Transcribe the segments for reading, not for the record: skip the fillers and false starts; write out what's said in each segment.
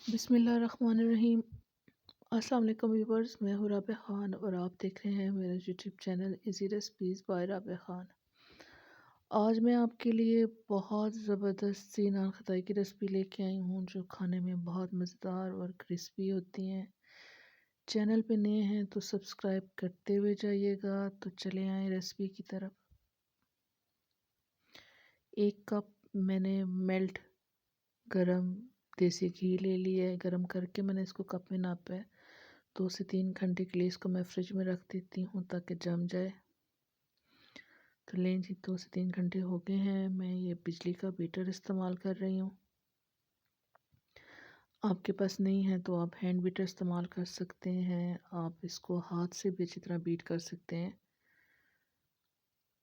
बिस्मिल्लाहिर्रहमानिर्रहीम। अस्सलाम वालेकुम व्यूवर्स, मैं हूँ राबिया ख़ान और आप देख रहे हैं मेरा YouTube channel easy recipes by Rabia Khan. आज मैं आपके लिए बहुत ज़बरदस्त सी नान खताई की रेसिपी लेके आई हूँ जो खाने में बहुत मज़ेदार और क्रिस्पी होती हैं। चैनल पे नए हैं तो सब्सक्राइब करते हुए जाइएगा। तो चले आए रेसिपी की तरफ। 1 कप मैंने मेल्ट गरम देसी घी ले लिया है। गरम करके मैंने इसको कप में नापा है। 2 से 3 घंटे के लिए इसको मैं फ्रिज में रख देती हूँ ताकि जम जाए। तो लें जी, 2 से 3 घंटे हो गए हैं। मैं ये बिजली का बीटर इस्तेमाल कर रही हूँ। आपके पास नहीं है तो आप हैंड बीटर इस्तेमाल कर सकते हैं। आप इसको हाथ से भी अच्छी तरह बीट कर सकते हैं।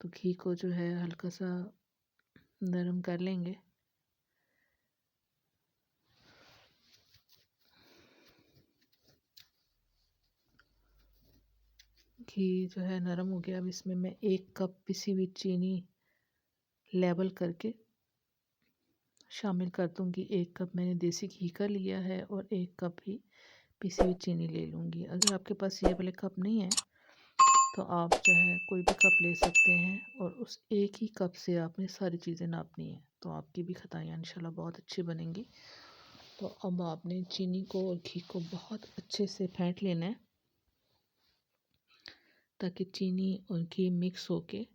तो घी को जो है हल्का सा नरम कर लेंगे। घी जो है नरम हो गया। अब इसमें मैं 1 कप पिसी हुई चीनी लेवल करके शामिल कर दूंगी। 1 कप मैंने देसी घी का लिया है और 1 कप ही पिसी हुई चीनी ले लूँगी। अगर आपके पास ये वाले कप नहीं है तो आप जो है कोई भी कप ले सकते हैं और उस एक ही कप से आपने सारी चीज़ें नापनी है। तो आपकी भी खताइयाँ इंशाल्लाह बहुत अच्छी बनेंगी। तो अब आपने चीनी को और घी को बहुत अच्छे से फेंट लेना है ताकि चीनी और घी मिक्स होके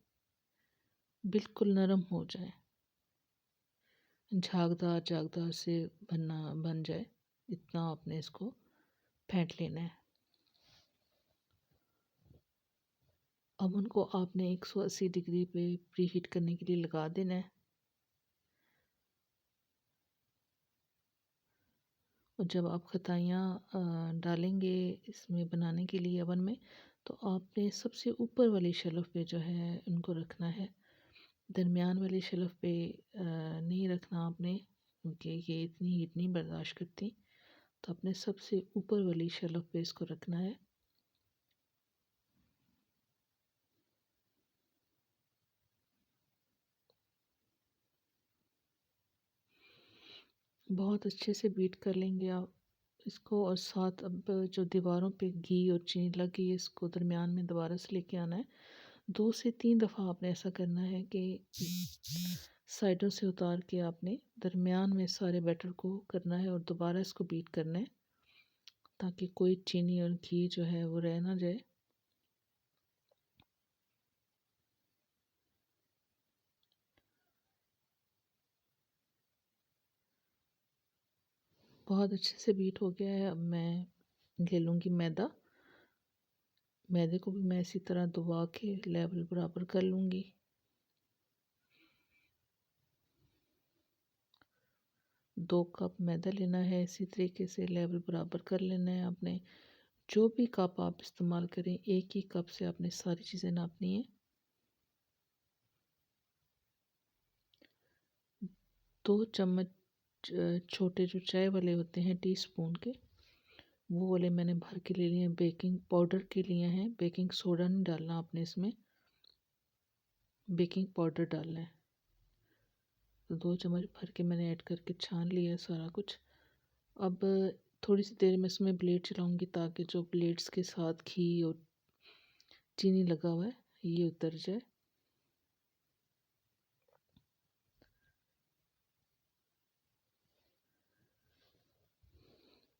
बिल्कुल नरम हो जाए, झागदार झागदार से बन जाए। इतना आपने इसको फेंट लेना है। अब उनको आपने 180 डिग्री पे प्री हीट करने के लिए लगा देना है। और जब आप खताइयाँ डालेंगे इसमें बनाने के लिए ओवन में, तो आपने सबसे ऊपर वाली शेल्फ पे जो है उनको रखना है। दरमियान वाली शेल्फ पे नहीं रखना आपने, क्योंकि ये इतनी हीट नहीं बर्दाश्त करती। तो आपने सबसे ऊपर वाली शेल्फ पे इसको रखना है। बहुत अच्छे से बीट कर लेंगे आप इसको। और साथ अब जो दीवारों पे घी और चीनी लग गई है, इसको दरमियान में दोबारा से लेके आना है। 2 से 3 दफ़ा आपने ऐसा करना है कि साइडों से उतार के आपने दरमियान में सारे बैटर को करना है और दोबारा इसको बीट करना है ताकि कोई चीनी और घी जो है वो रह ना जाए। बहुत अच्छे से बीट हो गया है। अब मैं ले लूँगी मैदा। मैदे को भी मैं इसी तरह दबा के लेवल बराबर कर लूँगी। दो कप मैदा लेना है। इसी तरीके से लेवल बराबर कर लेना है आपने। जो भी कप आप इस्तेमाल करें, एक ही कप से आपने सारी चीज़ें नापनी है। 2 चम्मच छोटे जो चाय वाले होते हैं टीस्पून के, वो वाले मैंने भर के ले लिए हैं। बेकिंग पाउडर के लिए हैं। बेकिंग सोडा नहीं डालना आपने इसमें, बेकिंग पाउडर डालना है। तो 2 चम्मच भर के मैंने ऐड करके छान लिया है सारा कुछ। अब थोड़ी सी देर में इसमें ब्लेड चलाऊंगी ताकि जो ब्लेड्स के साथ घी और चीनी लगा हुआ है ये उतर जाए।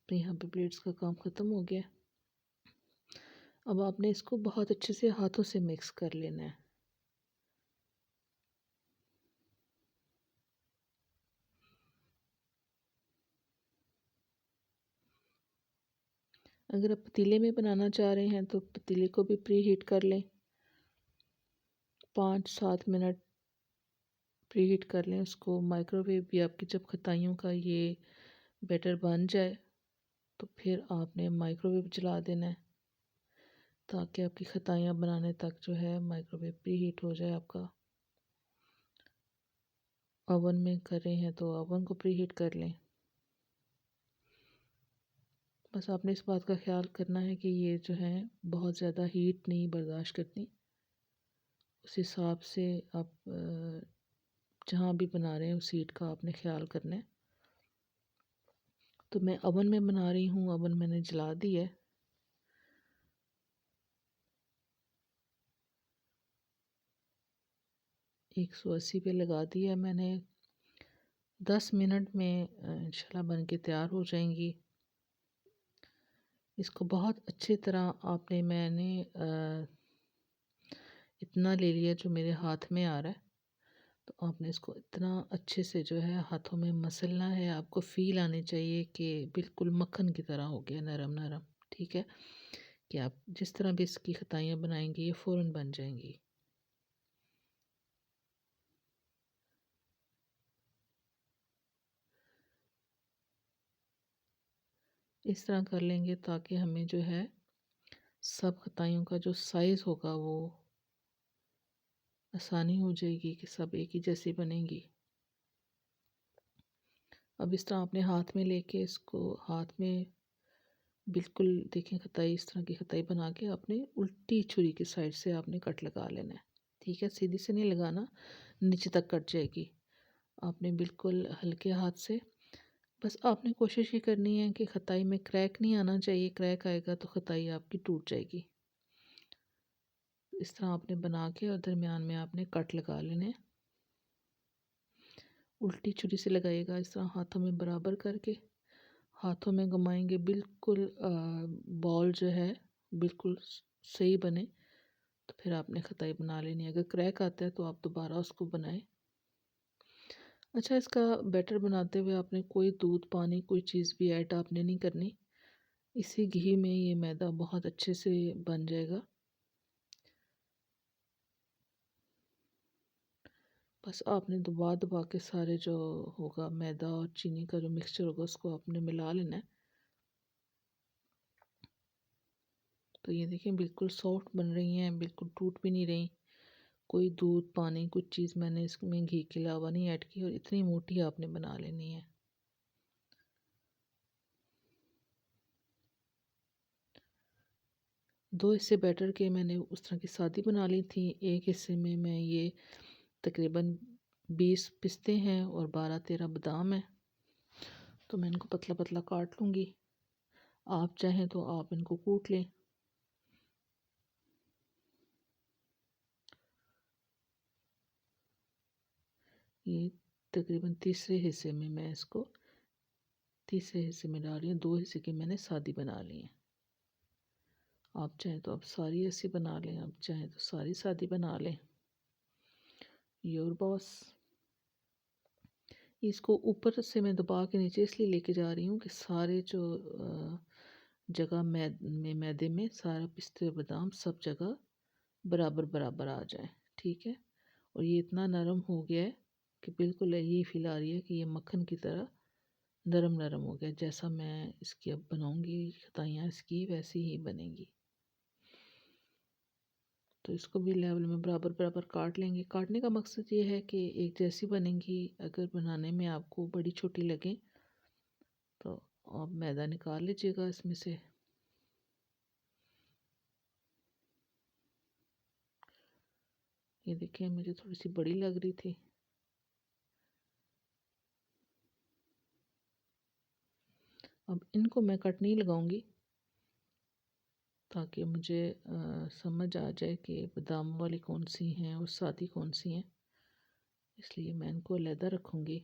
तो यहाँ पे ब्लेड्स का काम ख़त्म हो गया। अब आपने इसको बहुत अच्छे से हाथों से मिक्स कर लेना है। अगर आप पतीले में बनाना चाह रहे हैं तो पतीले को भी प्री हीट कर लें। 5-7 मिनट प्री हीट कर लें उसको। माइक्रोवेव भी आपकी जब खताइयों का ये बैटर बन जाए तो फिर आपने माइक्रोवेव चला देना है ताकि आपकी खताइयाँ बनाने तक जो है माइक्रोवेव प्री हीट हो जाए आपका। ओवन में कर रहे हैं तो ओवन को प्री हीट कर लें। बस आपने इस बात का ख्याल करना है कि ये जो है बहुत ज़्यादा हीट नहीं बर्दाश्त करती। उस हिसाब से आप जहाँ भी बना रहे हैं उस हीट का आपने ख्याल करना है। तो मैं ओवन में बना रही हूँ, ओवन मैंने जला दी है। एक 180 पे लगा दिया है मैंने। 10 मिनट में इंशाल्लाह बन के तैयार हो जाएंगी। इसको बहुत अच्छी तरह मैंने इतना ले लिया जो मेरे हाथ में आ रहा है। तो आपने इसको इतना अच्छे से जो है हाथों में मसलना है। आपको फील आनी चाहिए कि बिल्कुल मक्खन की तरह हो गया, नरम नरम। ठीक है, कि आप जिस तरह भी इसकी खताइयाँ बनाएंगी ये फ़ौरन बन जाएंगी। इस तरह कर लेंगे ताकि हमें जो है सब खताइयों का जो साइज़ होगा वो आसानी हो जाएगी कि सब एक ही जैसी बनेंगी। अब इस तरह अपने हाथ में लेके इसको हाथ में बिल्कुल देखें, खताई इस तरह की खताई बना के आपने उल्टी छुरी की साइड से आपने कट लगा लेना है। ठीक है, सीधी से नहीं लगाना, नीचे तक कट जाएगी। आपने बिल्कुल हल्के हाथ से, बस आपने कोशिश ये करनी है कि खताई में क्रैक नहीं आना चाहिए। क्रैक आएगा तो खताई आपकी टूट जाएगी। इस तरह आपने बना के और दरमियान में आपने कट लगा लेने। उल्टी छुरी से लगाइएगा, इस तरह हाथों में बराबर करके हाथों में घुमाएंगे। बिल्कुल बॉल जो है बिल्कुल सही बने तो फिर आपने खताई बना लेनी है। अगर क्रैक आता है तो आप दोबारा उसको बनाएं। अच्छा, इसका बैटर बनाते हुए आपने कोई दूध पानी कोई चीज़ भी ऐड आपने नहीं करनी। इसी घी में ये मैदा बहुत अच्छे से बन जाएगा। बस आपने दबा दबा के सारे जो होगा मैदा और चीनी का जो मिक्सचर होगा उसको आपने मिला लेना है। तो ये देखिए बिल्कुल सॉफ्ट बन रही हैं, बिल्कुल टूट भी नहीं रही। कोई दूध पानी कुछ चीज़ मैंने इसमें घी के अलावा नहीं ऐड की और इतनी मोटी आपने बना लेनी है। दो हिस्से बैटर के मैंने उस तरह की सादी बना ली थी। एक हिस्से में मैं ये तकरीबन 20 पिस्ते हैं और 12-13 बादाम हैं। तो मैं इनको पतला पतला काट लूँगी। आप चाहें तो आप इनको कूट लें। ये तकरीबन तीसरे हिस्से में डाल रही हूँ। 2 हिस्से की मैंने सादी बना ली है। आप चाहें तो आप सारी ऐसी बना लें, आप चाहें तो सारी सादी बना लें, योर बॉस। इसको ऊपर से मैं दबा के नीचे इसलिए लेके जा रही हूँ कि सारे जो जगह मैदे में सारा पिस्ते बादाम सब जगह बराबर बराबर आ जाए। ठीक है, और ये इतना नरम हो गया है कि बिल्कुल ये फील आ रही है कि ये मक्खन की तरह नरम नरम हो गया। जैसा मैं इसकी अब बनाऊंगी खताइयाँ इसकी वैसी ही बनेगी। तो इसको भी लेवल में बराबर बराबर काट लेंगे। काटने का मकसद ये है कि एक जैसी बनेंगी। अगर बनाने में आपको बड़ी छोटी लगे तो आप मैदा निकाल लीजिएगा इसमें से। ये देखिए मुझे थोड़ी सी बड़ी लग रही थी। अब इनको मैं कट नहीं लगाऊंगी ताकि मुझे समझ आ जाए कि बादाम वाली कौन सी हैं और सादी कौन सी हैं, इसलिए मैं इनको अलहदा रखूँगी।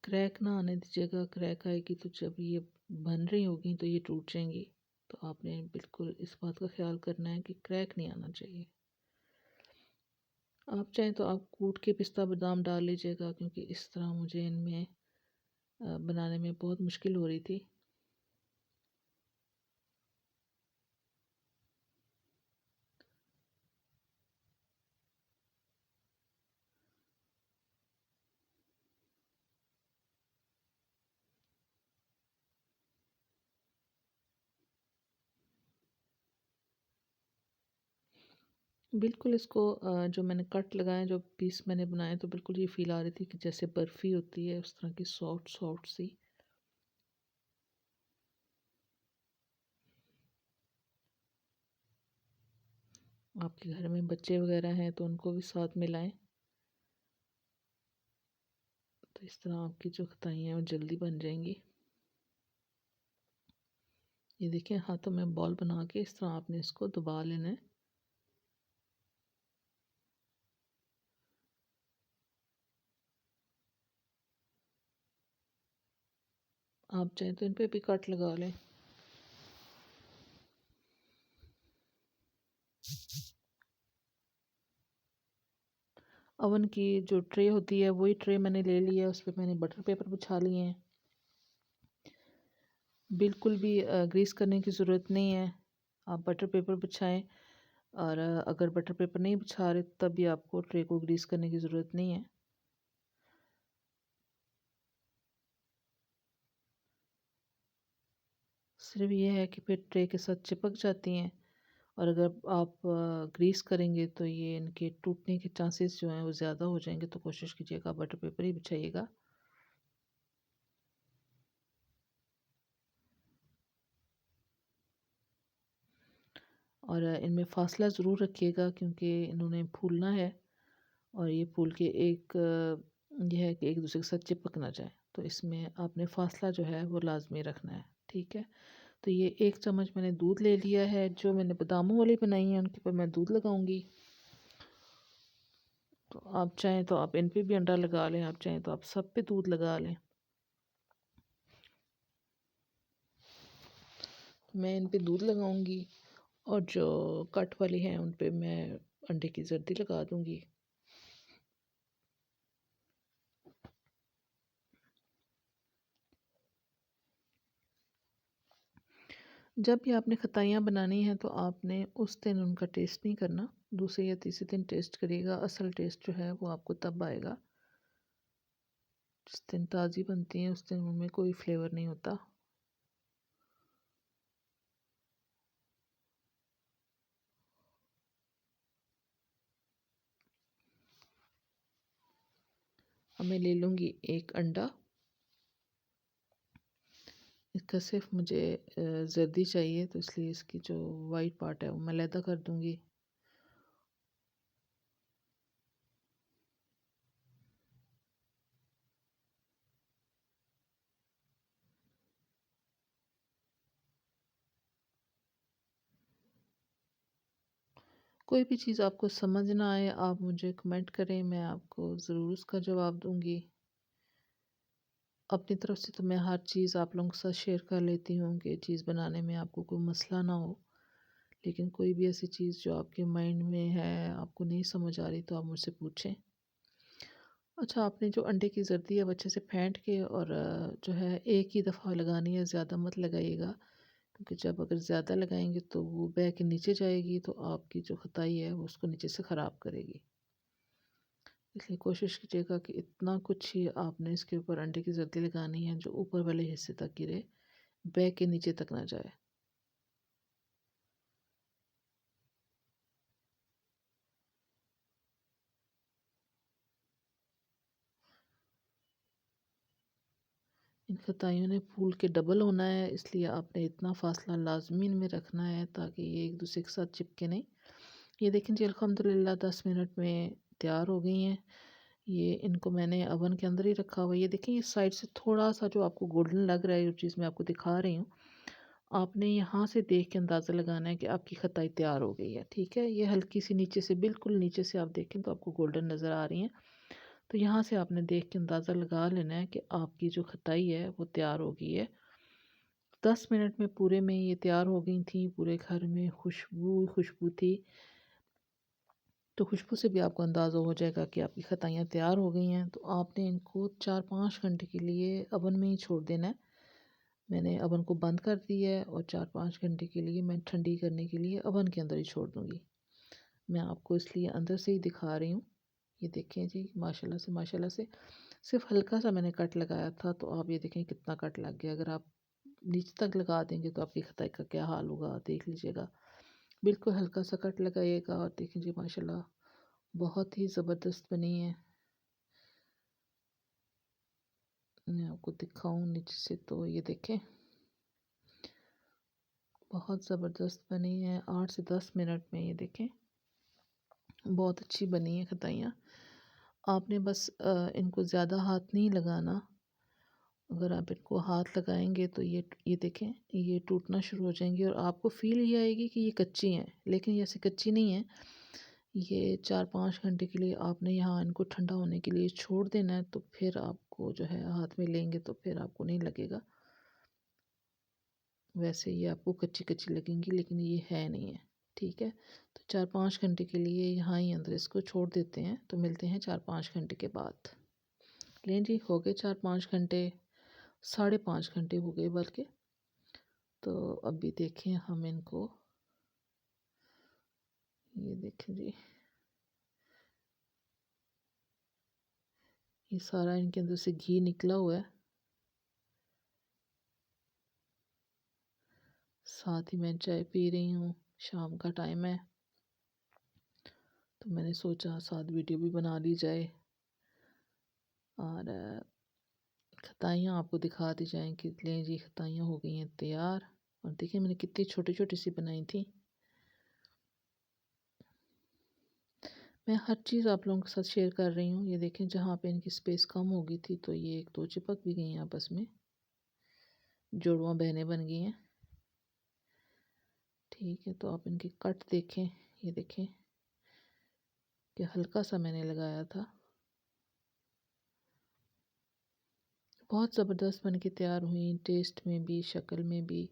क्रैक ना आने दीजिएगा। क्रैक आएगी तो जब ये बन रही होगी तो ये टूट जाएंगी। तो आपने बिल्कुल इस बात का ख्याल करना है कि क्रैक नहीं आना चाहिए। आप चाहें तो आप कूट के पिस्ता बादाम डाल लीजिएगा, क्योंकि इस तरह मुझे इनमें बनाने में बहुत मुश्किल हो रही थी। बिल्कुल इसको जो मैंने कट लगाए जो पीस मैंने बनाए तो बिल्कुल ये फील आ रही थी कि जैसे बर्फ़ी होती है उस तरह की सॉफ्ट सॉफ्ट सी। आपके घर में बच्चे वगैरह हैं तो उनको भी साथ मिलाएं। तो इस तरह आपकी जो खताई हैं वो जल्दी बन जाएंगी। ये देखिए हाथों में बॉल बना के इस तरह आपने इसको दबा लेना है। आप चाहें तो इन पे भी कट लगा लें। ओवन की जो ट्रे होती है वही ट्रे मैंने ले लिया है, उस पर मैंने बटर पेपर बिछा लिए हैं। बिल्कुल भी ग्रीस करने की ज़रूरत नहीं है। आप बटर पेपर बिछाएं, और अगर बटर पेपर नहीं बिछा रहे तब भी आपको ट्रे को ग्रीस करने की ज़रूरत नहीं है। सिर्फ ये है कि फिर ट्रे के साथ चिपक जाती हैं, और अगर आप ग्रीस करेंगे तो ये इनके टूटने के चांसेस जो हैं वो ज़्यादा हो जाएंगे। तो कोशिश कीजिएगा बटर पेपर ही बिछाइएगा। और इनमें फासला ज़रूर रखिएगा क्योंकि इन्होंने फूलना है, और ये फूल के यह है कि एक दूसरे के साथ चिपक ना जाए। तो इसमें आपने फासला जो है वो लाजमी रखना है। ठीक है। तो ये 1 चम्मच मैंने दूध ले लिया है। जो मैंने बादामों वाली बनाई है उनके ऊपर मैं दूध लगाऊंगी। तो आप चाहें तो आप इन पे भी अंडा लगा लें, आप चाहें तो आप सब पे दूध लगा लें। मैं इन पे दूध लगाऊंगी, और जो कट वाली हैं उन पे मैं अंडे की जर्दी लगा दूंगी। जब भी आपने खताइयाँ बनानी हैं तो आपने उस दिन उनका टेस्ट नहीं करना, दूसरे या तीसरे दिन टेस्ट करिएगा। असल टेस्ट जो है वो आपको तब आएगा जिस दिन ताज़ी बनती हैं, उस दिन उनमें कोई फ्लेवर नहीं होता। अब मैं ले लूँगी 1 अंडा। इसका सिर्फ मुझे जर्दी चाहिए, तो इसलिए इसकी जो वाइट पार्ट है वो मैं अलहदा कर दूँगी। कोई भी चीज़ आपको समझ ना आए आप मुझे कमेंट करें, मैं आपको ज़रूर उसका जवाब दूँगी। अपनी तरफ से तो मैं हर चीज़ आप लोगों के साथ शेयर कर लेती हूँ कि चीज़ बनाने में आपको कोई मसला ना हो। लेकिन कोई भी ऐसी चीज़ जो आपके माइंड में है, आपको नहीं समझ आ रही, तो आप मुझसे पूछें। अच्छा, आपने जो अंडे की ज़र्दी है वो अच्छे से फेंट के और जो है एक ही दफ़ा लगानी है, ज़्यादा मत लगाइएगा। क्योंकि जब अगर ज़्यादा लगाएंगे तो वो बह के नीचे जाएगी, तो आपकी जो खताई है वो उसको नीचे से ख़राब करेगी। इसलिए कोशिश कीजिएगा कि इतना कुछ ही आपने इसके ऊपर अंडे की जर्दी लगानी है जो ऊपर वाले हिस्से तक गिरे, बह के नीचे तक ना जाए। इन खताइयों ने फूल के डबल होना है, इसलिए आपने इतना फासला लाजमी इनमें रखना है ताकि ये एक दूसरे के साथ चिपके नहीं। ये देखें जी, अल्हम्दुलिल्लाह 10 मिनट में तैयार हो गई हैं। ये इनको मैंने ओवन के अंदर ही रखा हुआ है। ये देखें, ये साइड से थोड़ा सा जो आपको गोल्डन लग रहा है, जो चीज़ मैं आपको दिखा रही हूँ, आपने यहाँ से देख के अंदाज़ा लगाना है कि आपकी खताई तैयार हो गई है। ठीक है। ये हल्की सी नीचे से, बिल्कुल नीचे से आप देखें तो आपको गोल्डन नज़र आ रही हैं। तो यहाँ से आपने देख के अंदाज़ा लगा लेना है कि आपकी जो खताई है वो तैयार हो गई है। 10 मिनट में पूरे में ये तैयार हो गई थी। पूरे घर में खुशबू खुशबू थी। तो खुशबू से भी आपको अंदाज़ा हो जाएगा कि आपकी खताइयाँ तैयार हो गई हैं। तो आपने इनको 4-5 घंटे के लिए अवन में ही छोड़ देना है। मैंने अवन को बंद कर दिया है, और 4-5 घंटे के लिए मैं ठंडी करने के लिए अवन के अंदर ही छोड़ दूँगी। मैं आपको इसलिए अंदर से ही दिखा रही हूँ। ये देखें जी, माशाल्लाह से सिर्फ हल्का सा मैंने कट लगाया था, तो आप ये देखें कितना कट लग गया। अगर आप नीचे तक लगा देंगे तो आपकी खताई का क्या हाल होगा, देख लीजिएगा। बिल्कुल हल्का सा कट लगाइएगा, और देखें जी माशाल्लाह बहुत ही ज़बरदस्त बनी है। मैं आपको दिखाऊं नीचे से, तो ये देखें बहुत ज़बरदस्त बनी है 8 से 10 मिनट में। ये देखें बहुत अच्छी बनी है खताइयाँ। आपने बस इनको ज़्यादा हाथ नहीं लगाना। अगर आप इनको हाथ लगाएंगे तो ये देखें, ये टूटना शुरू हो जाएंगी और आपको फील ये आएगी कि ये कच्ची हैं, लेकिन ये ऐसे कच्ची नहीं है। ये 4-5 घंटे के लिए आपने यहाँ इनको ठंडा होने के लिए छोड़ देना है, तो फिर आपको जो है हाथ में लेंगे तो फिर आपको नहीं लगेगा। वैसे ये आपको कच्ची कच्ची लगेंगी, लेकिन ये है नहीं है। ठीक है, तो 4-5 घंटे के लिए यहाँ ही अंदर इसको छोड़ देते हैं, तो मिलते हैं 4-5 घंटे के बाद। लें जी, हो गए 4-5 घंटे, 5.5 घंटे हो गए बल्कि। तो अभी देखें हम इनको, ये देखें जी, ये सारा इनके अंदर से घी निकला हुआ है। साथ ही मैं चाय पी रही हूँ, शाम का टाइम है, तो मैंने सोचा साथ वीडियो भी बना ली जाए और खताइयाँ आपको दिखा दी जाएँ कि लें जी, खताइयाँ हो गई हैं तैयार। और देखिए मैंने कितनी छोटी छोटी सी बनाई थी। मैं हर चीज़ आप लोगों के साथ शेयर कर रही हूँ। ये देखें, जहाँ पे इनकी स्पेस कम हो गई थी तो ये एक दो चिपक भी गई हैं आपस में, जुड़वां बहनें बन गई हैं। ठीक है, तो आप इनके कट देखें, ये देखें कि हल्का सा मैंने लगाया था, बहुत ज़बरदस्त बन के तैयार हुई, टेस्ट में भी शक्ल में भी।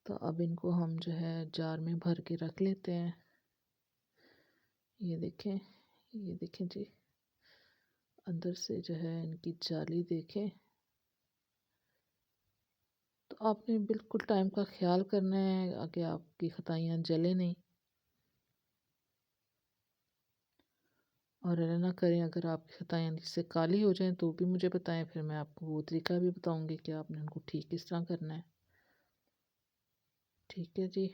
तो अब इनको हम जो है जार में भर के रख लेते हैं। ये देखें, ये देखें जी, अंदर से जो है इनकी जाली देखें। तो आपने बिल्कुल टाइम का ख्याल करना है कि आपकी खताइयाँ जले नहीं। और ना करें, अगर आपकी खताइयाँ नीचे से काली हो जाएं तो भी मुझे बताएं, फिर मैं आपको वो तरीका भी बताऊंगी कि आपने उनको ठीक किस तरह करना है। ठीक है जी।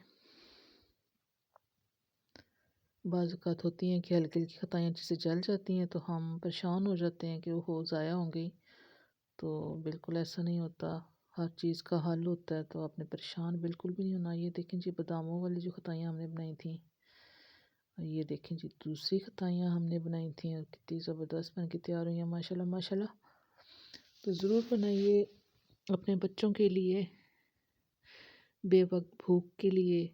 बाज़ औक़ात होती हैं कि हल्की हल्की खताइयाँ जैसे जल जाती हैं तो हम परेशान हो जाते हैं कि वो ज़ाया हो गई। तो बिल्कुल ऐसा नहीं होता, हर चीज़ का हल होता है, तो आपने परेशान बिल्कुल भी नहीं होना। ये देखें जी, बादामों वाली जो खताइयाँ हमने बनाई थी, ये देखें जी दूसरी खताइयाँ हमने बनाई थी और कितनी ज़बरदस्त बन के तैयार हुई हैं, माशाल्लाह माशाल्लाह। तो ज़रूर बनाइए अपने बच्चों के लिए, बेवक्त भूख के लिए।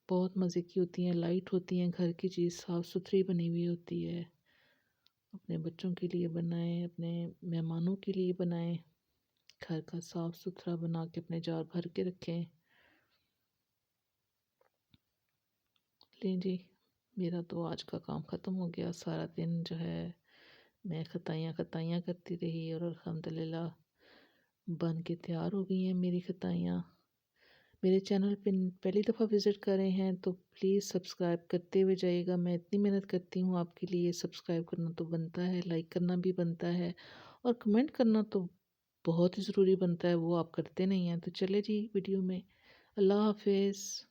बहुत मज़े की होती हैं, लाइट होती हैं, घर की चीज़ साफ़ सुथरी बनी हुई होती है। अपने बच्चों के लिए बनाएं, अपने मेहमानों के लिए बनाएं, घर का साफ़ सुथरा बना के अपने जार भर के रखें। लें जी, मेरा तो आज का काम ख़त्म हो गया। सारा दिन जो है मैं खताइयाँ खताइयाँ करती रही और अल्हम्दुलिल्लाह बन के तैयार हो गई हैं मेरी खताइयाँ। मेरे चैनल पे पहली दफ़ा विज़िट कर रहे हैं तो प्लीज़ सब्सक्राइब करते हुए जाइएगा। मैं इतनी मेहनत करती हूँ आपके लिए, सब्सक्राइब करना तो बनता है, लाइक करना भी बनता है और कमेंट करना तो बहुत ही ज़रूरी बनता है, वो आप करते नहीं हैं। तो चले जी वीडियो में, अल्लाह हाफ़िज़।